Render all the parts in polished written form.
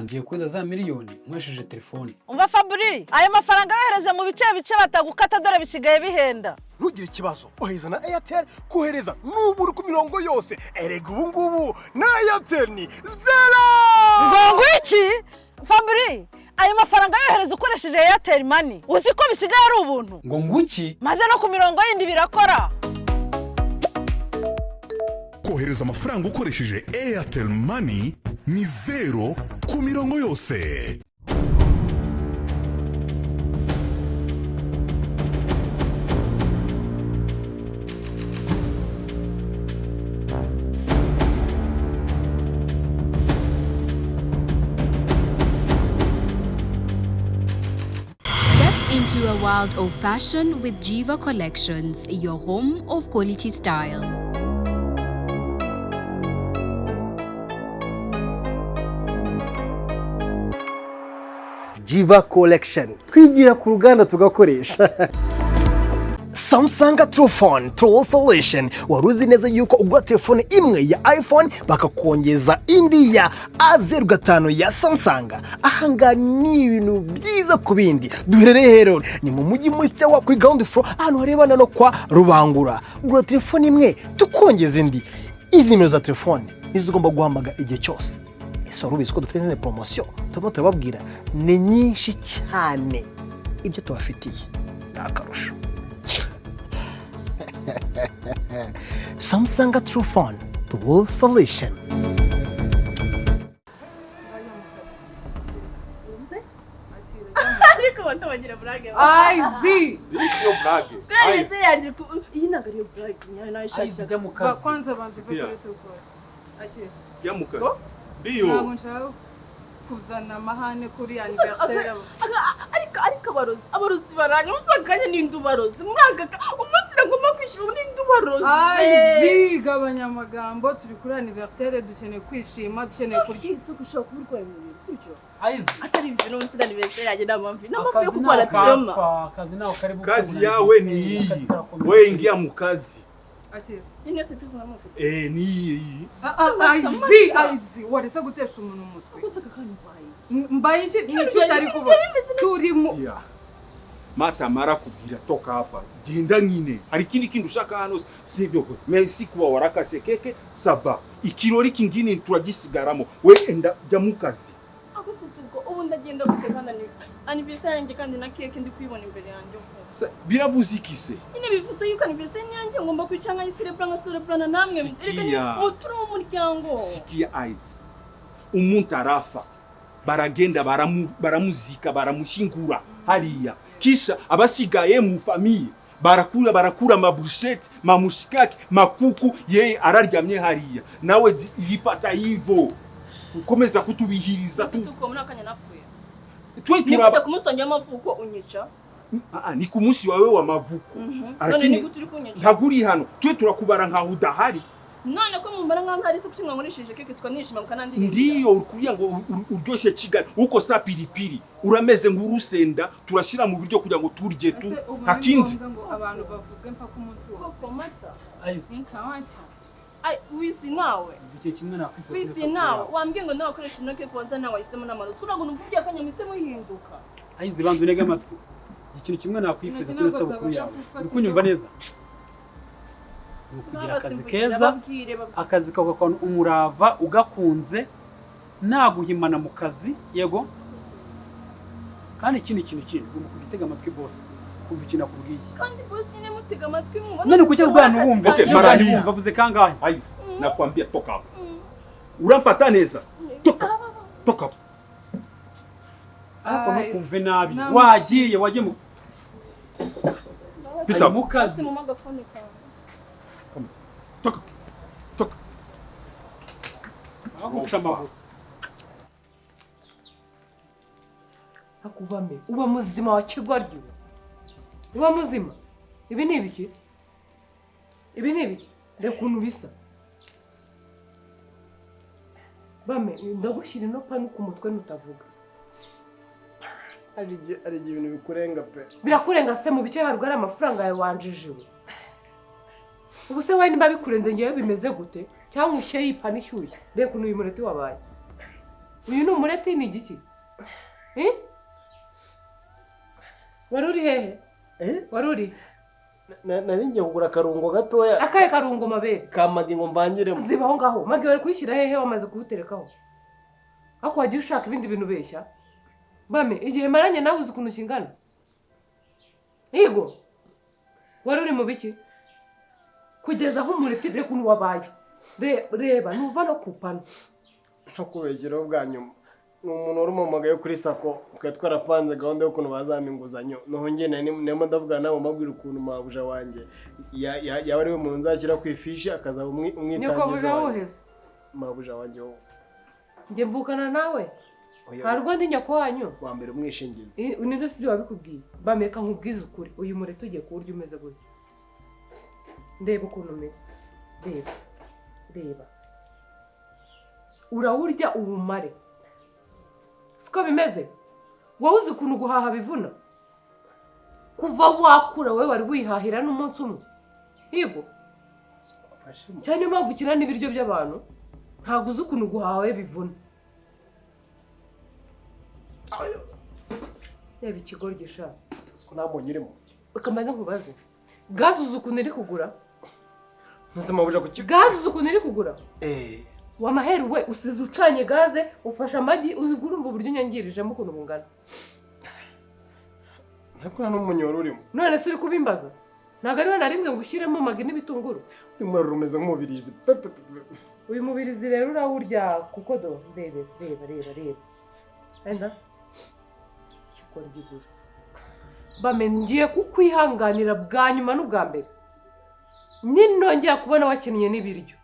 ngiye kuza za miliyoni nkwesheje telefone. Umva Fabri, ayo mafaranga yohereze mu bice batagukata dore bisigaye bihenda. Ntugire ikibazo, oheza na Airtel kohereza n'uburi ku mirongo yose. Erega ubu ngubu na Airtel ni zero. Ngo iki? Fabri, ayo mafaranga yohereze ukoresheje Airtel Money. Uzi ko bisigaye ari ubuntu. Ngo nguki? Maze no ku mirongo yindi birakora. Kohereza amafaranga ukoresheje Airtel Money ni zero ku mirongo yose. Into a world of fashion with Jiva Collections, your home of quality style. Jiva Collection. Twigira ku ruganda tugakoresha. Samsung True Phone True Solution. Waruzi neza yuko ugura telefone imwe ya iPhone bakakongeza indi ya A05 ya Samsung. Ahanga ni ibintu byiza ku bindi. Duherereye rero ni mu mujyi muri Stewa kuri ground floor ahantu harebana no kwa Rubangura. Ugura telefone imwe tukongeza indi. Izi nimero za telefone nizigomba guhamaga igihe cyose. Ese warubizi ko dufite izindi promotion turababwira ni nyinshi cyane. Ibyo tubafitiye nakarusho. Samsung True Phone True Solution. Aizi! Sio brage. Aizi yaje iyi nagari yo brage Aizi jya mu kazi. Kwanza banze kuri tukora. Akiri. Jya mu kazi. Ndio. Ntabwo nshaka kuzana amahane kuri anniversaire. Ariko abarozi baranye usakanye n'indubarozi. Mwagaka umusira ngoma kwishira n'indubarozi. Aizi gabanya amagambo turi kuri anniversaire dukeneye kwishima dukeneye kurya isuku ushaka kuburwaye mu biro sibyo. Aizi Atari ibintu n'undi anniversaire yaje namamvi. Namamvi yo kubara tsema. Kazi nawe karibu. Kazi yawe ni hii. Wewe ingia mu kazi. Akiri. Ini surprise namufite. Ni hii. Aizi warese gutesha umuntu umutwe. Kusaka kandi mbaye iki nicyo utari kubona turimo Mata mara kubwira toka hapa genda nyine hari ikindi kintu ushaka hano sibyo merci kuba warakase keke saba ikirori kingine turagisigaramo we enda jya mu kazi agusutuko ubu ndagenda gutekana ni anniversaire yanjye kandi na keke ndi kwibona imbere yanjye biravuze ikise ine bivuze yuko anniversaire yanjye ngomba kwicanga nka namwe turi mu muryango sikia eyes umuntu arafa baragenda baramuzika baramushingura hariya kisha abasigaye mu famille barakura mabushete mamushikaki makuku yeye araryamye hariya nawe yifata hivyo ukomeza kutubihiriza tuko muri akanya napfuye twe turaba kumusonja amavuko unyica ni kumusi wawe wa mavuko lakini ntaguri hano twe turakubara nka udahari none ko mumbara nka ari se kucimwa nkurishije keke twanishima mukanandi ndiyo ukuya ngo uryoshe Kigali uko sa pilipili urameze nk'urusenda turashira mu biryo kugira ngo turye tu hakindi ngo abantu bavuge mpaka umunsi wose ko mata Aizi nkawanta wisi nawe bice kimwe nakwifuza wisi nawe wambwiye ngo nakoresha intoke kwanza nawe yisemo n'amarozi urago numvuye akanya misemo hinduka Aizi banze unege amatwi ikintu kimwe nakwifuza kuri sabukuru yawe uri kunyumva neza kugira akazi keza akazi kagakora umurava ugakunze naguhimana mu kazi yego kandi ikindi kintu ugomba kugitega amatwi boss kumva ikintu akubwiye kandi boss nyine mutega amatwi mubona none kucyo bwana wumva marani bavuze kangahe Aizi nakwambia toka hapo uramfata neza toka ako no kumve nabi wagiye mu pita mu kazi mu magafone kawe toka aguca amahoro akuvame uba muzima wa kigwaryo uba muzima ibi ni ibiki reka ukuntu bisa bame ndagushyira ino panu ku mutwe nutavuga ari ibintu bikurenga pe birakurenga se mu bice barwara amafaranga yawe wanjijiwe ubu se wowe nimba bikurenze ngewe bimeze gute cyangwa ushyire yipana ishyushye reka ukuntu uyu mureti wabaye uyu ni umureti ni igiki wari uri hehe wari uri nari ngiye kugura akarungo gatoya. Akahe karungo mabere ka magi ngo mbangiremo. zibaho ngaho magi wari kuyishyira hehe wamaze kuwuterekaho ako wagiye ushaka ibindi bintu beshya bame igihe maranye nawe uzi ukuntu kingana yego wari uri mu biki kugeza aho umureti reka ukuntu wabaye reba nuva no kupana ntakubegeraho bwa nyuma ni umuntu wari umumagaye kuri sako twari twarapanze gahunda y'ukuntu bazampa inguzanyo noneho njye nemo ndavuga nawe mabwira ukuntu mabuja wanjye yaba ari we muntu nzashyira ku ifishi akazaba umwitangiza wanjye mabuja wanjye wowe njye mvukana nawe hari urwo ndi nyoko wanyu wa mbere umwishingizi ninde si byo wabikubwiye bameka nkubwize ukuri uyu mureti ugiye kuwurya umeze gutya ndeba ukuntu umeze reba urawurya ubumare siko bimeze wowe uzi ukuntu guhaha bivuna kuva wakura wowe wari wihahira n'umunsi umwe yego cyane niyo mpamvu ukina n'ibiryo by'abantu ntabwo uzi ukuntu guhaha we bivuna reba ikigori gishaka ntabonye urimo ukamaze nkubaze gaze uzi ukuntu iri kugura ntuzamabuja ku kigo gaze uzi ukuntu iri kugura wamaheru we usize ucanye gaze ufashe amagi uzi urumva uburyo unyangirijemo ukuntu bungana ntabwo nta n'umunyoro urimo none se uri kubimbaza ntabwo ariwe na rimwe ngo ushyiremo amagi n'ibitunguru uyu muriro umeze nk'umubirizi uyu mubirizi rero urawurya kuko do reba wenda ikigoryi gusa bame ngiye kukwihanganira bwa nyuma n'ubwa mbere ninongera kubona wakeneye n'ibiryo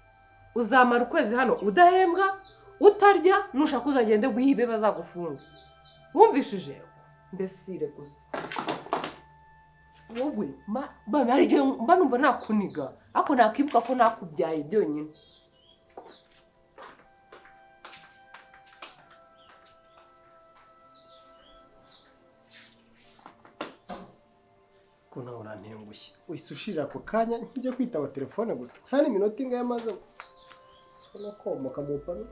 uzamara ukwezi hano udahembwa utarya nushaka uzagende guhibe bazagufunga wumvishije mbesire gusa wowe bame hari igihe mba numva nakuniga ariko nakibuka ko nakubyaye byonyine ko nawe urantengushye uhise ushirira ako kanya nkijya kwitaba telefone gusa nta n'iminota ingahe maze no komoka mu pano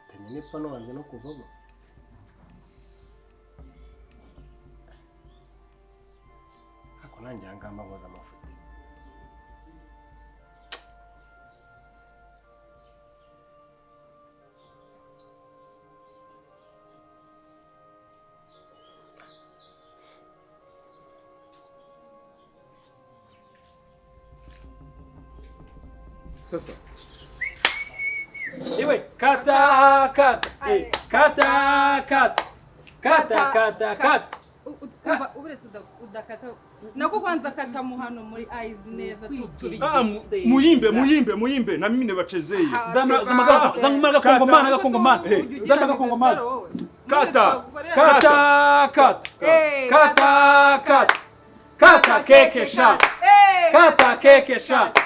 tenye pano wanze no kuvamo ako nanjye angamba boza amafuti Sasa. Iwe kata. Uretse udakata nako kwanza kata mu hano muri eyes neza turi. Muyimbe na mimi nebachezeye. Zamaga kongomana. Kata. Kata keke shot. Kata keke shot.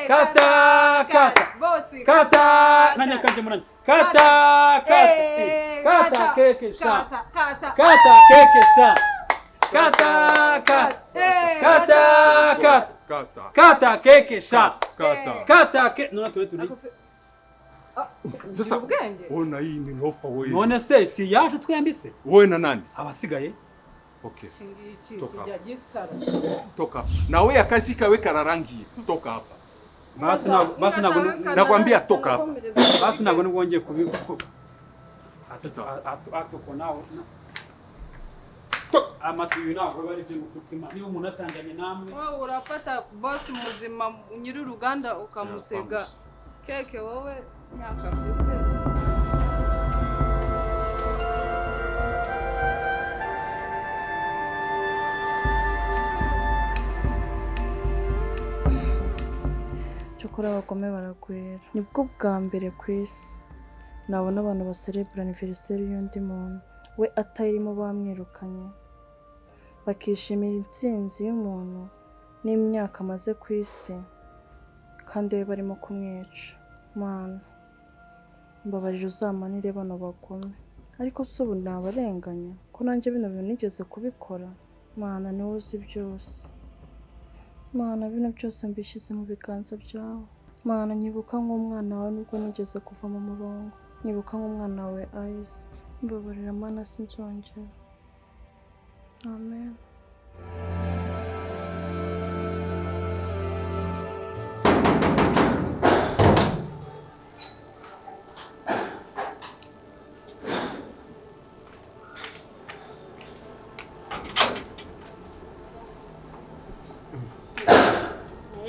Kata. Bosi. Kata. Nanya kanje muranya. Kata keke shot. Kata keke shot. Kata keke shot. Kata ke nona turi. Sasa ona hii ni lofa wewe. None se si yacu twembise. Wewe na nani? Abasigaye. Okay. Toka. Toka. Na wewe akazi kawe kararangiye. Toka hapa. Basi nakwambia toka hapa. Basi nabwo ngongeye kubikuko. Atoko nawe. Amatu yunaho bari byo gukima. Niyo umuntu atanganye namwe. Wowe urafata boss muzima nyiri uruganda ukamusega. Keke wowe nyakafite. cyokora abagome baragwira nibwo bwa mbere ku isi nabona abantu baserebura anniversaire y'undi muntu we atayirimo bamwirukanye bakishimira intsinzi y'umuntu n'imyaka amaze ku isi kandi we barimo kumwica mana mbabarira uzamanire bano bagome ariko se ubu nabarenganya ko nanjye bino bintu nigeze kubikora mana niwe uzi byose Mana bino byose mbishyize mu biganza byawe. Mana nyibuka nk'umwana wawe nubwo nigeze kuva mu murongo. Nyibuka nk'umwana wawe Ice. Mbabarira Mana sinzongera. Amen.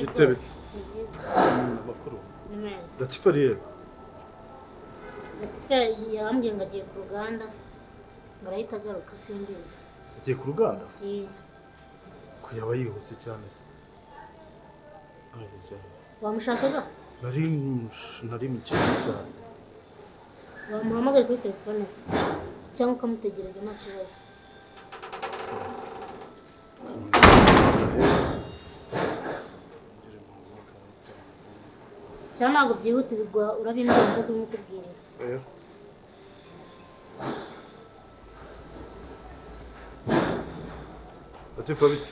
Bite makuru Latifa rero yambwiye ngo agiye ku ruganda ngo arahita agaruka simbizi. Agiye ku ruganda? Ko yaba yihuse cyane se. Wamushakaga? Nari mu kintu cyane. Wamuhamagaye kuri telefone se cyangwa ukamutegereza nta kibazo? cyangwa ntabwo byihutirwa urabimbwira nza kubimukubwirira. Latifa bite?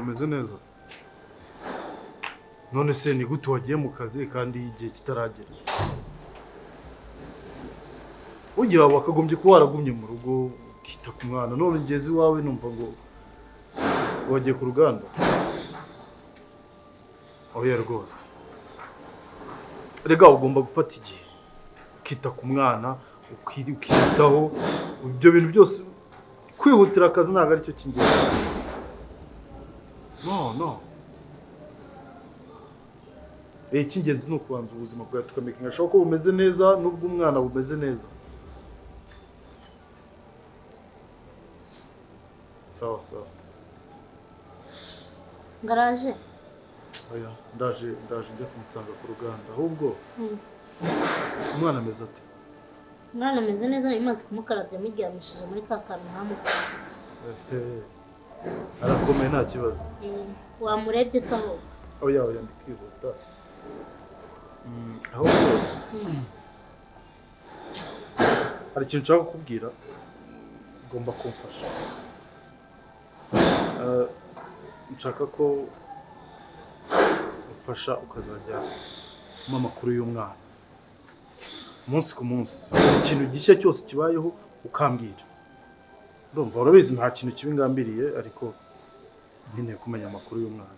Umeze neza? None se ni gute wagiye mu kazi kandi igihe kitaragera? Ugiye wakagombye kuba waragumye mu rugo ukita ku mwana, none ngeze iwawe numva ngo wagiye ku ruganda. Oya rwose. Rega ugomba gufata igihe ukita ku mwana, ukitaho ibyo bintu byose. Kwihutira akazi ntabwo ari cyo cy'ingenzi. No. Icy'ingenzi ni ukubanza ubuzima bwawe tukamenya ngashoboka ko bumeze neza n'ubwo umwana bumeze neza. Sawa. Ngaraje? Oya, ndaje njya kumusanga ku ruganda. Ahubwo umwana ameze ate? Umwana ameze neza, nari maze kumukarabya muryamishije muri ka kantu hamwe. Arakomeye nta kibazo. Wamurebye se aho? Oya ndikwihuta. Ahubwo hari ikintu nshaka kukubwira, ugomba kumfasha. Nshaka ko ufasha ukazajya mu amakuru y'umwana umunsi ku munsi. Ikintu gishya cyose kibayeho ukambwira. Ndumva urabizi nta kintu kibi ngambiriye, ariko nkeneye kumenya amakuru y'umwana.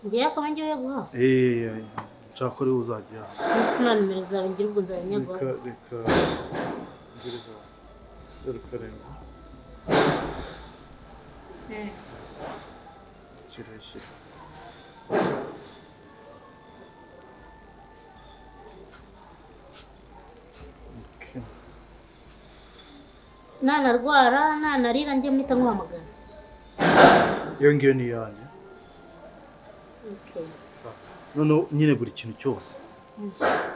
Ngiye akaba ngiye guha? Nshaka ko rero uzajya. Nisi kuna nimero zawe ngira ubwo nzajya guha. Reka ngiriza 07 Kirashira. Nanarwara nanarira njye mpita nkuhamagara. Iyo ngiyo ni yanjye. None nyine buri kintu cyose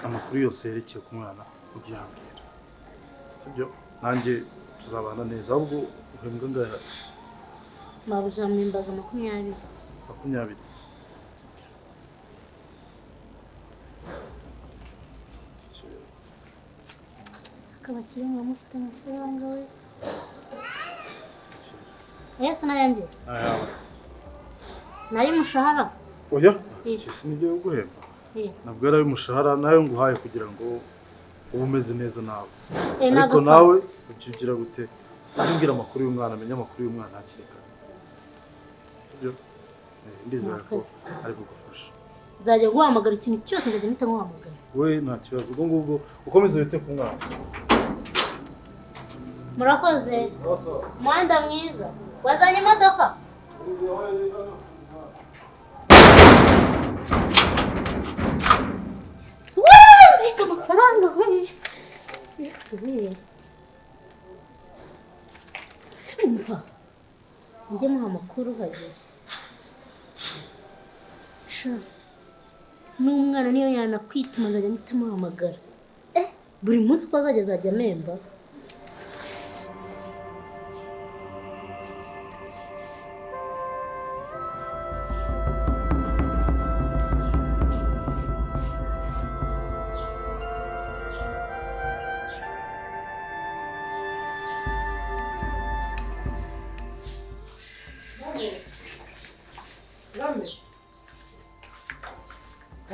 amakuru yose yerekeye ku mwana ugihambira, sibyo? Nanjye tuzabana neza. Ahubwo uhembwa ngaya? Mabuja mpimbaga 20. 20? Akabakiri ngo mufite amafaranga we. Ese nayanjye? Nayo umushahara? Oya, sinijye guhemba. Nabwo ari umushahara nayo nguhaye kugira ngo ube umeze neza nawe. Ariko nawe ukigira gute? Umbwira amakuru y'umwana, amenya amakuru y'umwana hakiri kare, sibyo? Ndizera ko ari bugufasha. Nzajya guhamagara ikintu cyose nzajya mpita nkuhamagara. We nta kibazo, ubwo ngubwo ukomeze wite ku mwana. Murakoze. Muhanda mwiza. Wazanye imodoka? Reka amafaranga we. Yesu we. Umva. Njye muha amakuru hajya. N'umwana niyo yanakwituma nzajya mpita muhamagara. Buri munsi uko azajya nemba.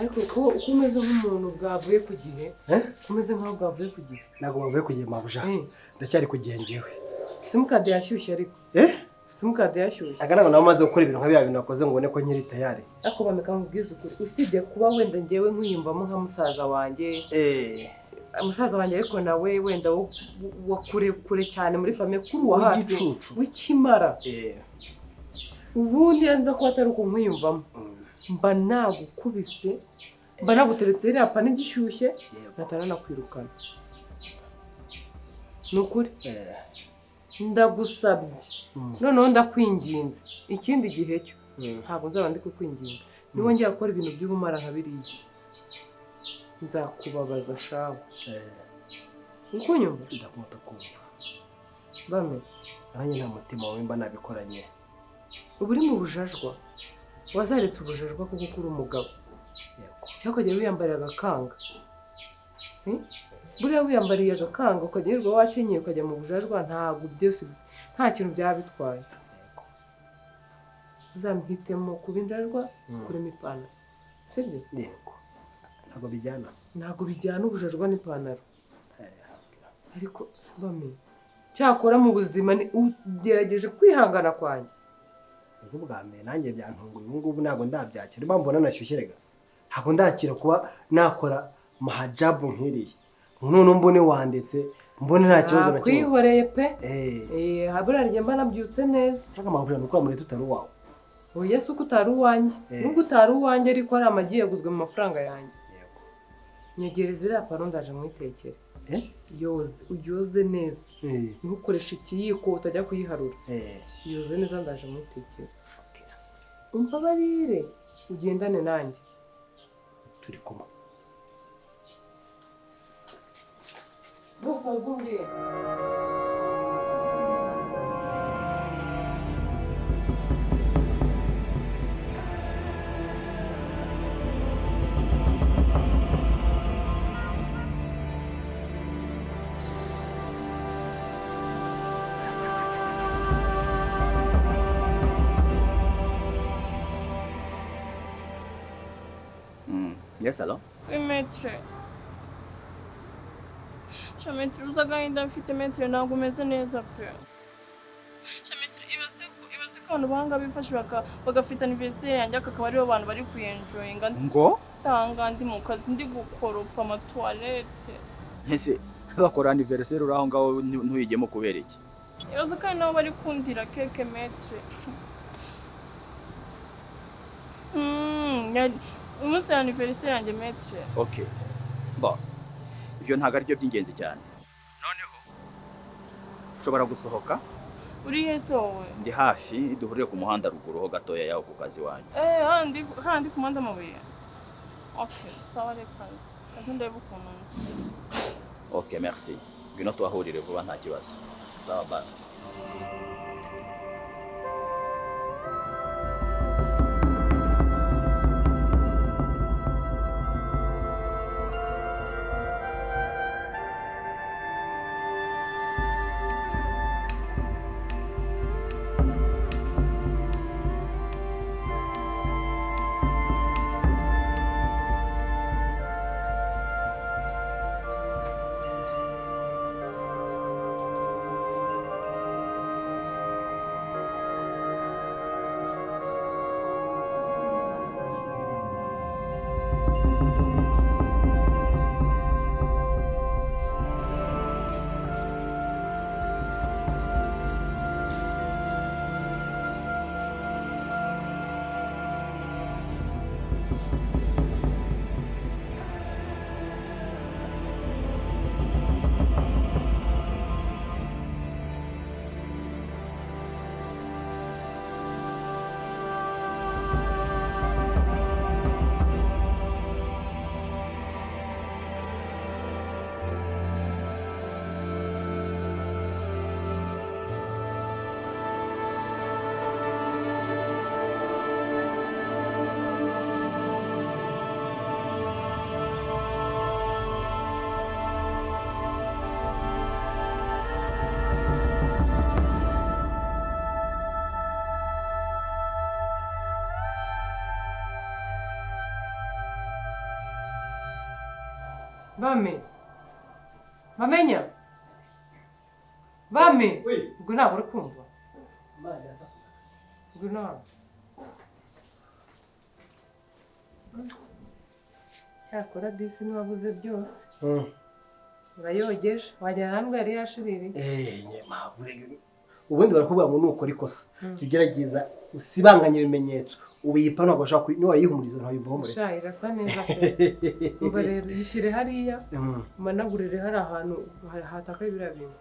ariko uko umeze nk'umuntu bwavuye ku gihe umeze nk'aho bwavuye ku gihe ntabwo bavuye ku gihe mabuja ndacyari ku gihe ngewe simukadi yashyushye ariko simukadi yashyushye aga ntabwo nawe umaze gukora ibintu nka biriya bintu wakoze ngo ubone ko nkiri tayari ariko bameka nkubwiza ukuri usibye kuba wenda ngewe nkwiyumvamo nka musaza wanjye musaza wanjye ariko nawe wenda wa kure cyane muri famiye kuri uwa hafi w'ikimara ubundi yanza ko atari uko nkwiyumvamo mba nagukubise mba naguteretse iriya pani gishyushye natana nakwirukana ni ukuri ndagusabye noneho ndakwinginze ikindi gihe cyo ntabwo nzaba ndi kukwinginga niwongera gukora ibintu by'ubumara nka biriya nzakubabaza shawe uko nyumva ndakumva kumva bame aranye nta mutima wawe mba nabikoranye ubu uri mu bujajwa wazaretse ubujajwa kuko kuri umugabo cyangwa ukajya wiyambariye agakanga buriya wiyambariye agakanga ukajya wirirwa wakenyeye ukajya mu bujajwa ntabwo byose nta kintu byaba bitwaye uzamuhitemo kuba injajwa kurema ipantaro sibyo yego ntabwo bijyana ubujajwa n'ipantaro ariko bamenye cyakora mu buzima ugerageje kwihangana kwanjye ubwa mbere nanjye byantunguye ubu ngubu ntabwo ndabyakira impamvu nanashyushye rega ntabwo ndakira kuba nakora mahajabu nk'iriya none mbone wanditse mbone nta kibazo na kimwe kwihoreye pe habura rye mba nabyutse neza cyangwa amahuriro ni ukura muri tutari uwawe oya si uko utari uwanjye nubwo utari uwanjye ariko ari amagi yaguzwe mu mafaranga yanjye nyegereza iriya paro ndaje mwitekere uyoze neza ntukoreshe ikiyiko utajya kuyiharura yoze neza ndaje mwitekere umbabarire ugendane nanjye turi kumwe Yes, hello? Maître. Maître, uzi agahinda mfite maître ntabwo umeze neza pe. Maître, ibaze ko abantu banga bifashe bagafite anniversaire yanjye akaba aribo bantu bari kuyenjoyinga. Ngo? Sanga ndi mu kazi ndi gukoropa amatoilette. Ese bakora anniversaire uraho ngaho ntuyigemo kubera iki? Ibaze ko nabo bari kundira keke maître. Umunsi anniversaire yanjye maître. Okay. Bon. Ibyo ntago ari byo by'ingenzi cyane. Noneho ushobora gusohoka? Uri hese wowe? Ndi hafi duhurire ku muhanda ruguru ho gatoya yaho ku kazi wanyu. Handi ku muhanda mabuye. Okay, sawa reka. Kazi ndebe ukuntu. Okay, merci. Ngwino tuhahurire vuba nta kibazo. Sawa bye. Bame. Bamenya. Bame. Ubwo ntabwo uri kumva. Amazi yasakuza. Ubwo ntabwo. Cyakora disi ntiwabuze byose. Urayogeje. Wajyana ntabwo yari yashiririye. Nyema. Ubundi barakubwira ngo nukora ikosa. Ugerageza usibanganye ibimenyetso. Ubiyipa ntabwo ashaka niwayihumuriza ntayivaho muri. Sha irasa neza pe. Umva rero yishyire hariya. Umanagurire hari ahantu hataka ibira bintu.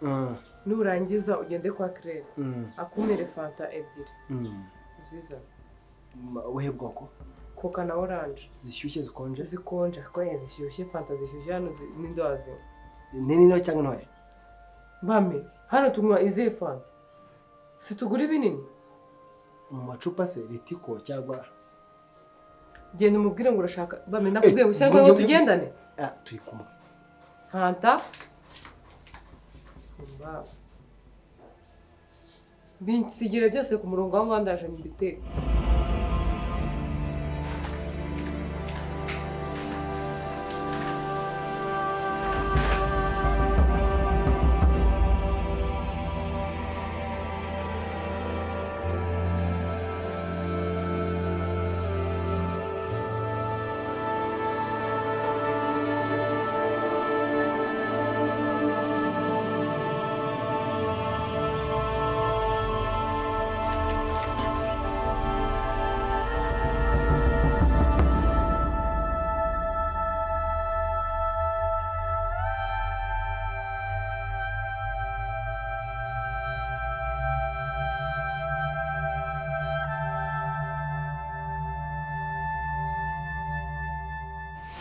Nurangiza ugende kwa Claire. Akumere fanta ebyiri. Uziza. Uhe bwoko? Coca na orange. Zishyushye zikonje? Zikonje. Ko zishyushye fanta zishyushye hano n'indozi. Nini no cyangwa ntoya? Bame, hano tunywa izihe fanta? Situgura ibinini? Mu macupa se ritiko cyangwa genda umubwire ngo urashaka bame nakubwiye ngo cyangwa ngo tugendane. Turi kumwe. Fanta. Binsigire byose ku murongo aho ndaje mu biteko.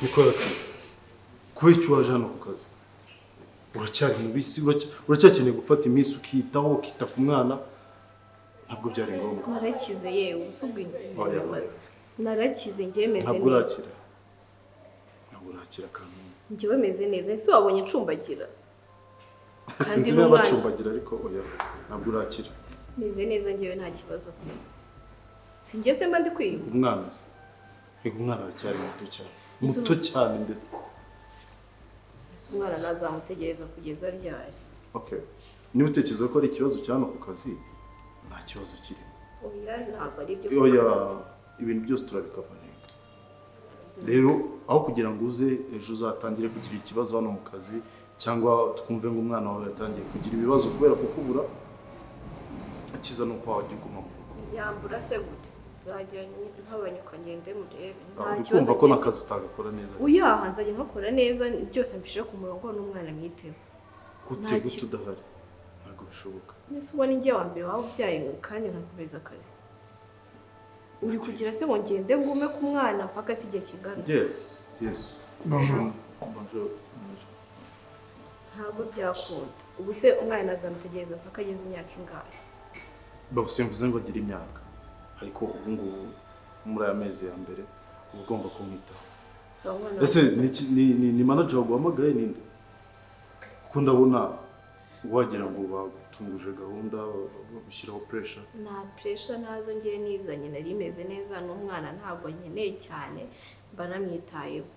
Nikora kubera icyo waje hano ku kazi uracyari mubisi uracyakeneye gufata iminsi ukitaho ukita ku mwana ntabwo byari ngombwa. Narakize yewe usubwe narakize njye meze neza. Ntabwo urakira kandi njyewe meze neza ese wabonye ncumbagira sinzi niba bacumbagira ariko oya ntabwo urakira. Meze neza njyewe nta kibazo pe sinjye se mba ndi kwiga umwana se umwana aracyari muto cyane ndetse umwana nazamutegereza kugeza ryari. Okay, niba utekereza ko ari ikibazo cyane ku kazi nta kibazo kirimo. Oya ntabwo ari byo. Oya ibintu byose turabikavaringa. Rero aho kugira ngo uze ejo uzatangire kugira ikibazo hano mu kazi cyangwa twumve ngo umwana wawe yatangiye kugira ibibazo kubera kukubura akiza nuko wajya uguma mu rugo. Yambura se gute nzajya ntabanyuka ngende murebe nta kibazo. Kumva ko nakazi utagakora neza. Oya nzajya nkakora neza byose mbishire ku murongo n'umwana mwiteho. Gute udahari ntabwo bishoboka. Nese ubona njye wa mbere wawe ubyaye kandi nkakomeza akazi uri kugira se ngo ngende ngume ku mwana mpaka si igihe kingana. Yes bonjour. Ntabwo byakunda ubu se umwana azamutegereza mpaka ageze imyaka ingahe? Bavuze ngo agira imyaka ariko ubu ngubu muri aya mezi ya mbere uba ugomba kumwitaho. Ese ni manager waguhamagaye ninde? Kuko ndabona wagira ngo bagutunguje gahunda bagushyiraho pressure. Nta pressure nazo ngiye nizanye nari meze neza n'umwana ntabwo nkeneye cyane mba namwitayeho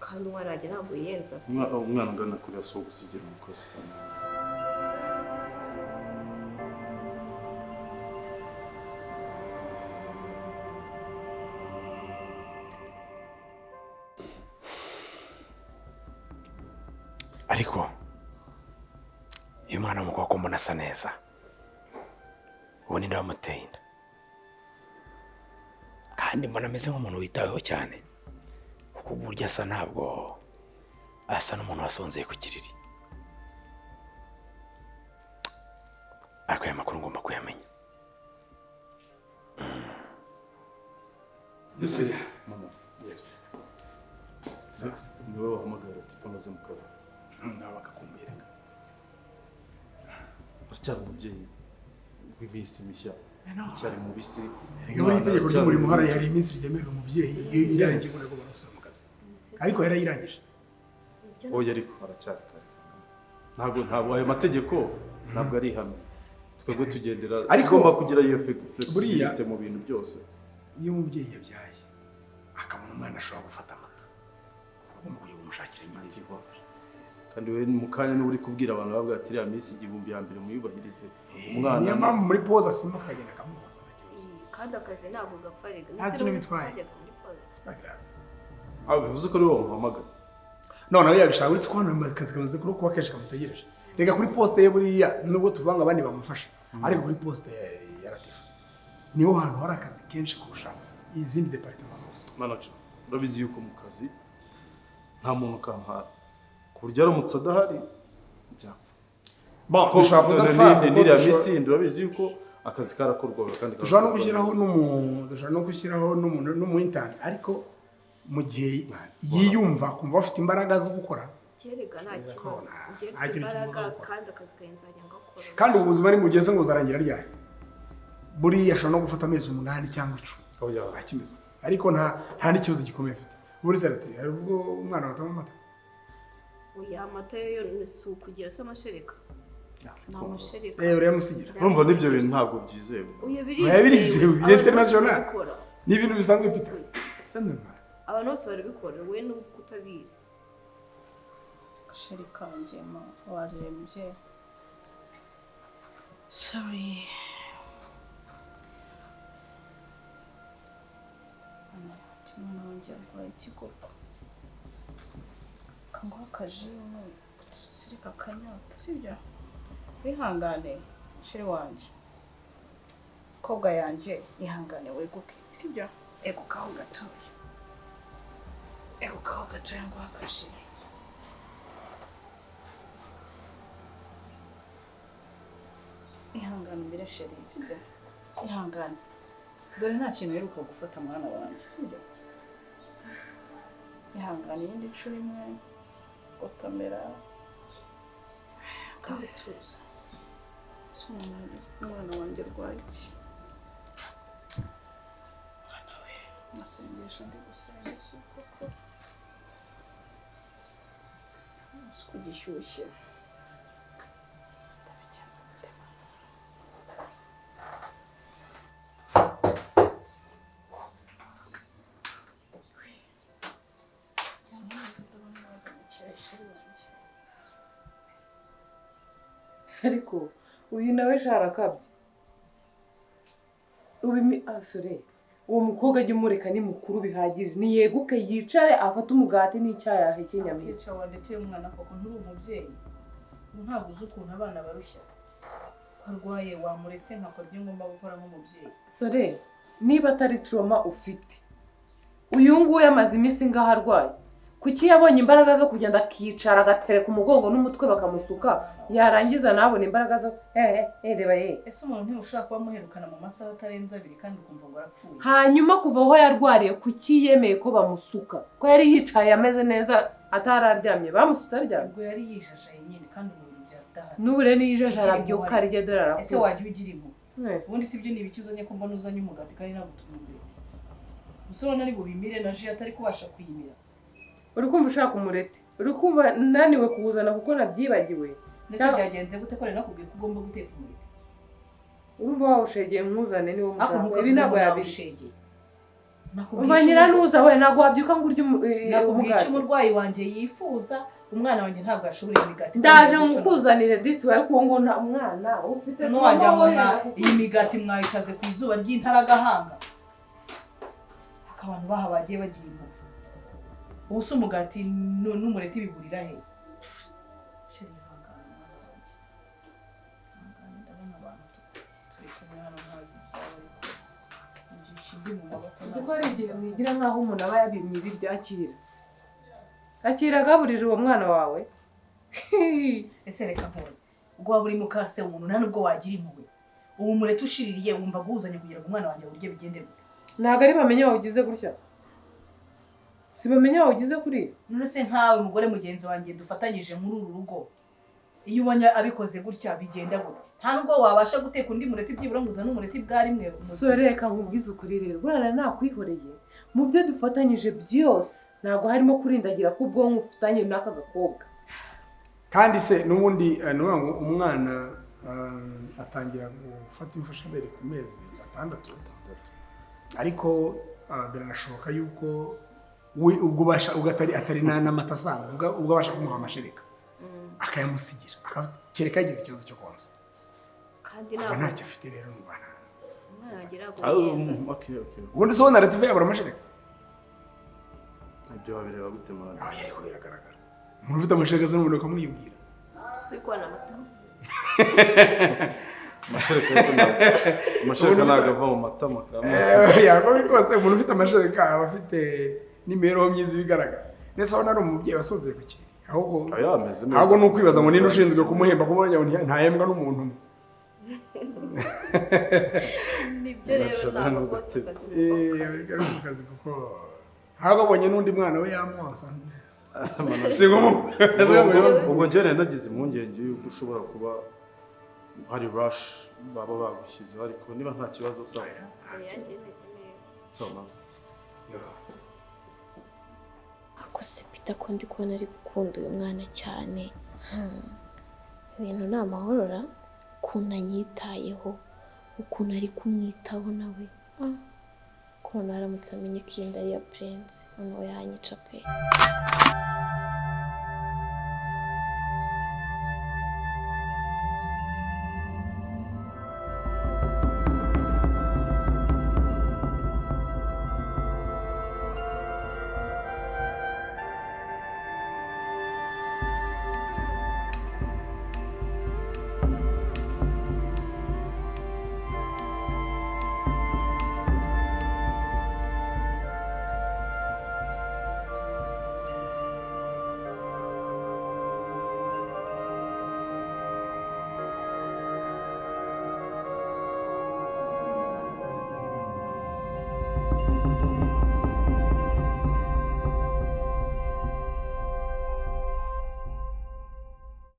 kandi umwana wanjye ntabwo yiyenza. Umwana ungana kuri aso gusigira umukozi. Ariko uyu mwana w'umukobwa mbona asa neza ubu ni ndamuteye inda kandi mbona ameze nk'umuntu witaweho cyane kuko uburyo asa ntabwo asa n'umuntu wasonzeye ku kiriri. ariko aya makuru ngomba kuyamenya. Ese mama sasa niwe wahamagara telefone ze mu kazi nawe bakakumbwira aracyari umubyeyi w'iminsi mishya aracyari mu bisi. Muri itegeko ry'umurimo hari iminsi ryemerera umubyeyi iyo irangiye ngo nabwo barasura mu kazi ariko yarayirangije. Oya ariko aracyari kare ntabwo ayo mategeko ntabwo ari ihame twebwe tugendera tugomba kugira iyo flexibility mu bintu byose. Iyo umubyeyi yabyaye akabona umwana ashobora gufata amata agomba kugira mushakire nyine kandi we mu kanya niwe uri kubwira abantu bavuga ati iriya minsi igihumbi ya mbere muyubahirize umwana niyo mpamvu muri poza simba akagenda akamubaza kandi akazi ntabwo gapfa rega nta kintu bitwaye bivuze ko ari wowe muhamagara none nawe yabishaka uretse ko hano akazi kamaze kuba kenshi kamutegereje rega kuri poste ye buriya nubwo tuvuga ngo abandi bamufasha ariko kuri poste ya Latifa niho hantu hari akazi kenshi kurusha izindi departement zose manager urabizi yuko mu kazi nta muntu kampara ku buryo aramutse adahari bon dushobora kudapfa n'iriya minsi urabizi yuko akazi karakorwaga kandi dushobora no gushyiraho n'umu intern ariko mu gihe yiyumva kumva afite imbaraga zo gukora kerega nta kibazo ngiye imbaraga kandi akazi kayenzajya ngakora kandi ubu buzima ni mugeze ngo uzarangira ryari buriya ashobora no gufata amezi 8 cyangwa 10 akimeze ariko nta n'ikibazo gikomeye afite buri sarati hari ubwo umwana watama amata oya amata yo si ukugira se amashereka nta mashereka urayamusigira urumva n'ibyo bintu ntabwo byizewe oya birizewe biri international ni ibintu bisanzwe pita sandema abantu bose barabikora we n'uko utabizi shereka njema warembye sorry Mwana wanjye arwaye ikigorwa kanguha akaji sirika akanyota sibyo wihangane sheri wanjye kobwa yanjye ihangane weguke sibyo egukaho gatoya nguha akaji ihangane mbere sheri sibyo ihangane dore nta kintu uheruka gufata mwana wanjye sibyo ihangane iyindi nshuro imwe gotomera kabutuza umwana wanjye arwaye iki mwana we amasengesho ndi gusenga si uko kora si kugishyushye sitabigenza umutima ariko uyu nawe sharakabye asore uwo mukobwa ajya umureka ni mukuru bihagije niyeguke yicare afate umugati n'icyayahe cy'inyamira yica wandeteye umwana koko nturi umubyeyi ntabwo uzi ukuntu abana barushya arwaye wamuretse nkakora ibyo ngomba gukora nk'umubyeyi sore niba atari trauma ufite uyu nguyu amaze iminsi ngaho arwaye kuki yabonye imbaraga zo kugenda akicara agatereka umugongo n'umutwe bakamusuka yarangiza nabona imbaraga zo reba ese umuntu ntibushobora kuba muherukana mu masaha atarenze 2 kandi ukumva ngo arapfuye hanyuma kuva aho yarwariye kuki yemeye ko bamusuka ko yari yicaye ameze neza atararyamye bamusutse aryamye ubwo yari yijajaye nyine kandi umubiri byadahatse n'ubure niyijaje arabyuka arya dore arakuze ese wajya ugira impu ubundi sibyo ni ibiki uzanye ko mbona uzanye umugati kandi nagutuma umureti musore nari bubimire na ji atari kubasha kuyimira uri kumva ushaka umureti uri kumva naniwe kuwuzana kuko nabyibagiwe nese byagenze gute ko rero nakubwiye ko ugomba guteka umureti urumva wawushegeye mwuzane niwo mushaka ibi ntabwo yabishegeye nakubwiye umva nyiranuza we ntabwo wabyuka ngo urye nakubwiye icyo umurwayi wanjye yifuza umwana wanjye ntabwo yashobora imigati ndaje ngukuzanire disi we ariko ngo nta mwana ufite n'uwanjye mbona iyi migati mwayitaze ku izuba ry'intaragahanga abantu baha bagiye bagira impuhwe ubu se umugati n'umureti bigurira he sheri ihangane mwana wanjye ihangane ndabona abantu turi kumwe hano ntazi ibyawe ariko igihe ushimbi mu maboko kuko ari igihe mwigira nk'aho umuntu aba yabimye ibiryo akira agaburira uwo mwana wawe ese reka mpoze ubwo waba uri mukase umuntu nta nubwo wagira impuhwe ubu umureti ushiririye wumva guhuzanya kugira ngo umwana wanjye awurye bigende gute ntabwo ari bamenye wawugize gutya si bamenye wawugize kuri none se nkawe mugore mugenzi wanjye dufatanyije muri uru rugo iyo ubonye abikoze gutya bigenda gute nta nubwo wabasha guteka undi mureti byibura ngo uzane umureti bwa rimwe so reka nkubwize ukuri rero burana nakwihoreye mu byo dufatanyije byose ntabwo harimo kurindagira ko ubwonko ufitanye n'aka gakobwa kandi se n'ubundi nuvuga ngo umwana atangira gufata imfashabere ku mezi 6 ariko biranashoboka yuko we ubwo basha ugatari atari n'amata asanzwe ubwo abasha kumuha amashereka akayamusigira kereka yagize ikibazo cyo konsa kandi ntacyo afite rero mu bana ubundi so na Latifa yabura amashereka ibyo wabireba gute mwana ariko biragaragara umuntu ufite amashereka se n'umuntu akamwibwira si ko na mata amashereka ntabwo ava mu matama yako bikose umuntu ufite amashereka aba afite n'imibereho myiza ibigaragara ndetse aho nari umubyeyi wasozeye ku kiri ahubwo ni ukwibaza ngo ninde ushinzwe kumuhemba kumenya ngo ntahembwa n'umuntu umwe nibyo rero ntabwo rwose kazi kuko ahubwo abonye n'undi mwana we yamwosa ubwo njye nari nagize impungenge yuko ushobora kuba hari rush baba bagushyizeho ariko niba nta kibazo usaba akose Peter ko ndi kubona ari gukunda uyu mwana cyane ibintu ni amahorora ukuntu anyitayeho ukuntu ari kumwitaho nawe ukuntu aramutse amenye ko iyi nda ari iya Prince noneho yanyica pe